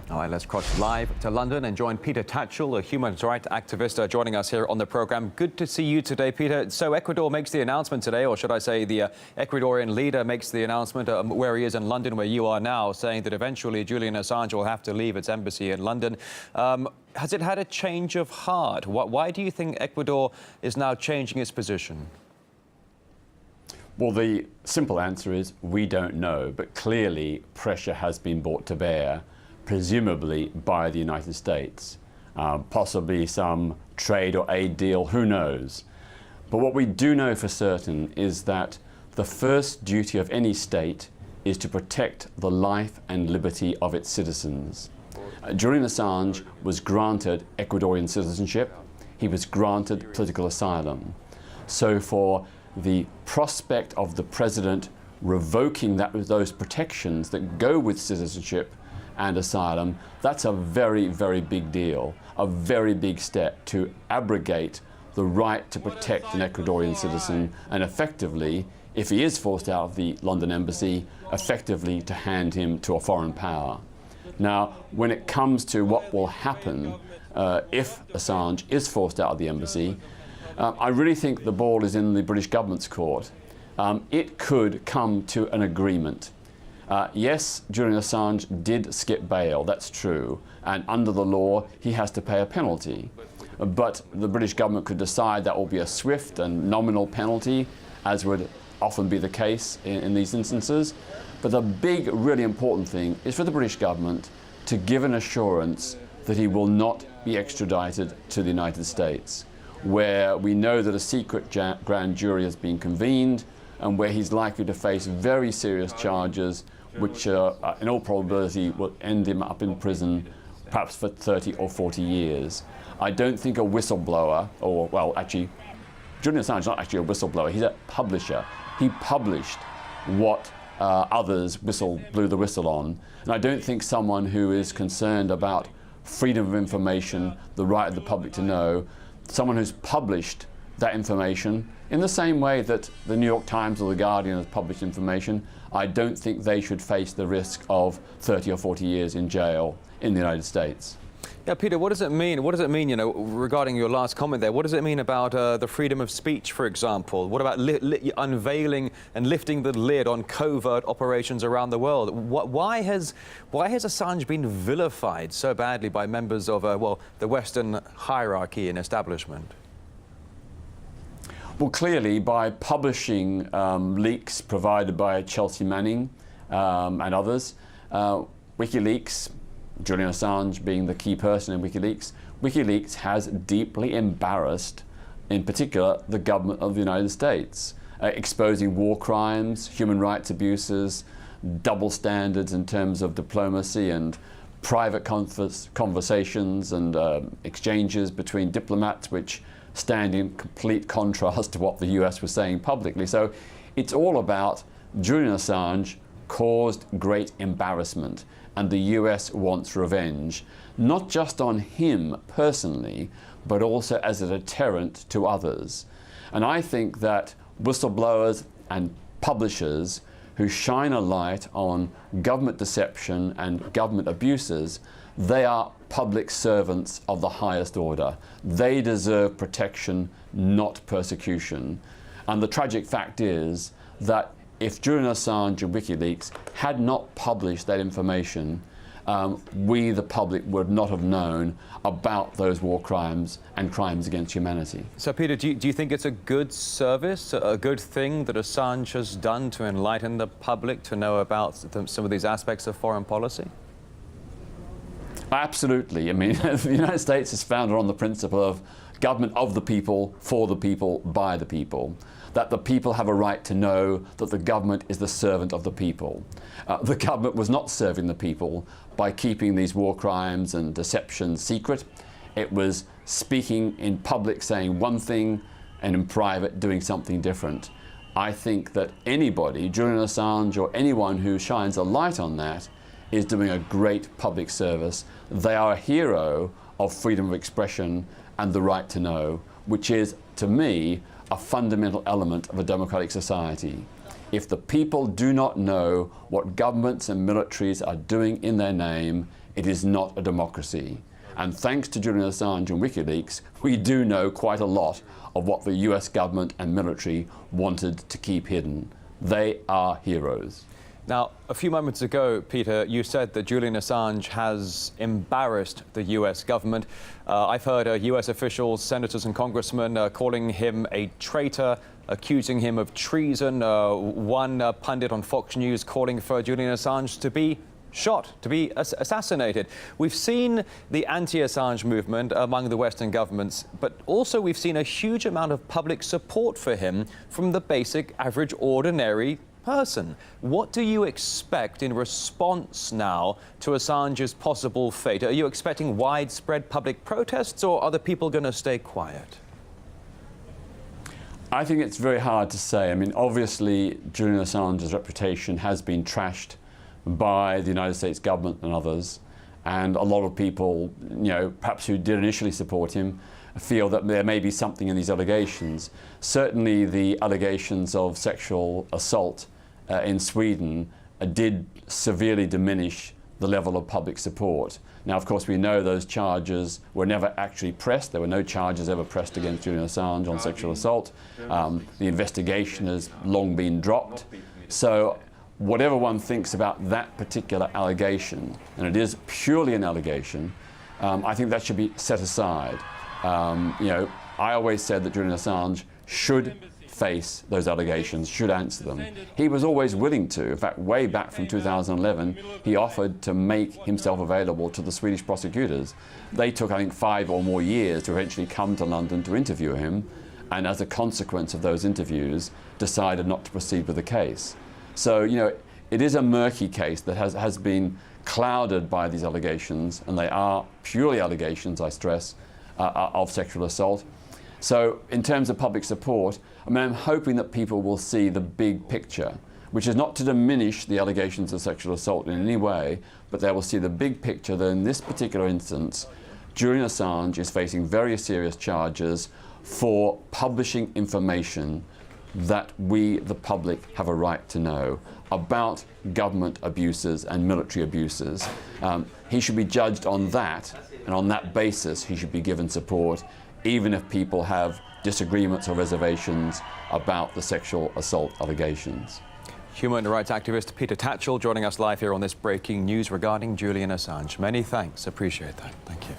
All right, let's cross live to London and join Peter Tatchell, a human rights activist, joining us here on the programme. Good to see you today, Peter. So Ecuador makes the announcement today, or should I say the Ecuadorian leader makes the announcement where he is in London, where you are now, saying that eventually Julian Assange will have to leave its embassy in London. Has it had a change of heart? Why do you think Ecuador is now changing its position? Well, the simple answer is we don't know, but clearly pressure has been brought to bear, presumably by the United States. Possibly some trade or aid deal, who knows? But what we do know for certain is that the first duty of any state is to protect the life and liberty of its citizens. Julian Assange was granted Ecuadorian citizenship. He was granted political asylum. So for the prospect of the president revoking those protections that go with citizenship and asylum, that's a very, very big deal, a very big step to abrogate the right to protect an Ecuadorian citizen and effectively, if he is forced out of the London embassy, effectively to hand him to a foreign power. Now, when it comes to what will happen if Assange is forced out of the embassy, I really think the ball is in the British government's court. It could come to an agreement. Yes, Julian Assange did skip bail, that's true, and under the law he has to pay a penalty. But the British government could decide that will be a swift and nominal penalty, as would often be the case in these instances. But the big, really important thing is for the British government to give an assurance that he will not be extradited to the United States, where we know that a secret grand jury has been convened and where he's likely to face very serious charges which in all probability will end him up in prison perhaps for 30 or 40 years. I don't think a whistleblower, or well actually Julian Assange is not actually a whistleblower, he's a publisher. He published what others blew the whistle on, and I don't think someone who is concerned about freedom of information, the right of the public to know, someone who's published that information in the same way that the New York Times or the Guardian has published information, I don't think they should face the risk of 30 or 40 years in jail in the United States. Yeah, Peter, what does it mean? What does it mean, regarding your last comment there? What does it mean about the freedom of speech, for example? What about unveiling and lifting the lid on covert operations around the world? Why has Assange been vilified so badly by members of, the Western hierarchy and establishment? Well, clearly by publishing leaks provided by Chelsea Manning and others, WikiLeaks, Julian Assange being the key person in WikiLeaks has deeply embarrassed, in particular, the government of the United States, exposing war crimes, human rights abuses, double standards in terms of diplomacy and private conversations and exchanges between diplomats which stand in complete contrast to what the US was saying publicly. So it's all about Julian Assange caused great embarrassment, and the US wants revenge, not just on him personally, but also as a deterrent to others. And I think that whistleblowers and publishers who shine a light on government deception and government abuses, they are public servants of the highest order. They deserve protection, not persecution. And the tragic fact is that if Julian Assange and WikiLeaks had not published that information, we, the public, would not have known about those war crimes and crimes against humanity. So, Peter, do you think it's a good service, a good thing that Assange has done to enlighten the public to know about some of these aspects of foreign policy? Absolutely. I mean, the United States is founded on the principle of government of the people, for the people, by the people. That the people have a right to know that the government is the servant of the people. The government was not serving the people by keeping these war crimes and deceptions secret. It was speaking in public, saying one thing, and in private doing something different. I think that anybody, Julian Assange or anyone who shines a light on that, is doing a great public service. They are a hero of freedom of expression and the right to know, which is, to me, a fundamental element of a democratic society. If the people do not know what governments and militaries are doing in their name, it is not a democracy. And thanks to Julian Assange and WikiLeaks, we do know quite a lot of what the US government and military wanted to keep hidden. They are heroes. Now, a few moments ago, Peter, you said that Julian Assange has embarrassed the US government. I've heard US officials, senators and congressmen calling him a traitor, accusing him of treason. One pundit on Fox News calling for Julian Assange to be shot, to be assassinated. We've seen the anti-Assange movement among the Western governments, but also we've seen a huge amount of public support for him from the basic, average, ordinary person. What do you expect in response now to Assange's possible fate? Are you expecting widespread public protests, or are the people going to stay quiet? I think it's very hard to say. I mean, obviously, Julian Assange's reputation has been trashed by the United States government and others, and a lot of people, perhaps who did initially support him, feel that there may be something in these allegations. Certainly the allegations of sexual assault in Sweden did severely diminish the level of public support. Now, of course, we know those charges were never actually pressed. There were no charges ever pressed against Julian Assange on sexual assault. The investigation has long been dropped. So whatever one thinks about that particular allegation, and it is purely an allegation, I think that should be set aside. I always said that Julian Assange should face those allegations, should answer them. He was always willing to. In fact, way back from 2011, he offered to make himself available to the Swedish prosecutors. They took, I think, 5 or more years to eventually come to London to interview him, and as a consequence of those interviews, decided not to proceed with the case. So, it is a murky case that has been clouded by these allegations, and they are purely allegations, I stress, of sexual assault. So in terms of public support, I'm hoping that people will see the big picture, which is not to diminish the allegations of sexual assault in any way, but they will see the big picture that in this particular instance, Julian Assange is facing very serious charges for publishing information that we, the public, have a right to know about government abuses and military abuses. He should be judged on that, and on that basis he should be given support, even if people have disagreements or reservations about the sexual assault allegations. Human rights activist Peter Tatchell joining us live here on this breaking news regarding Julian Assange. Many thanks. Appreciate that. Thank you.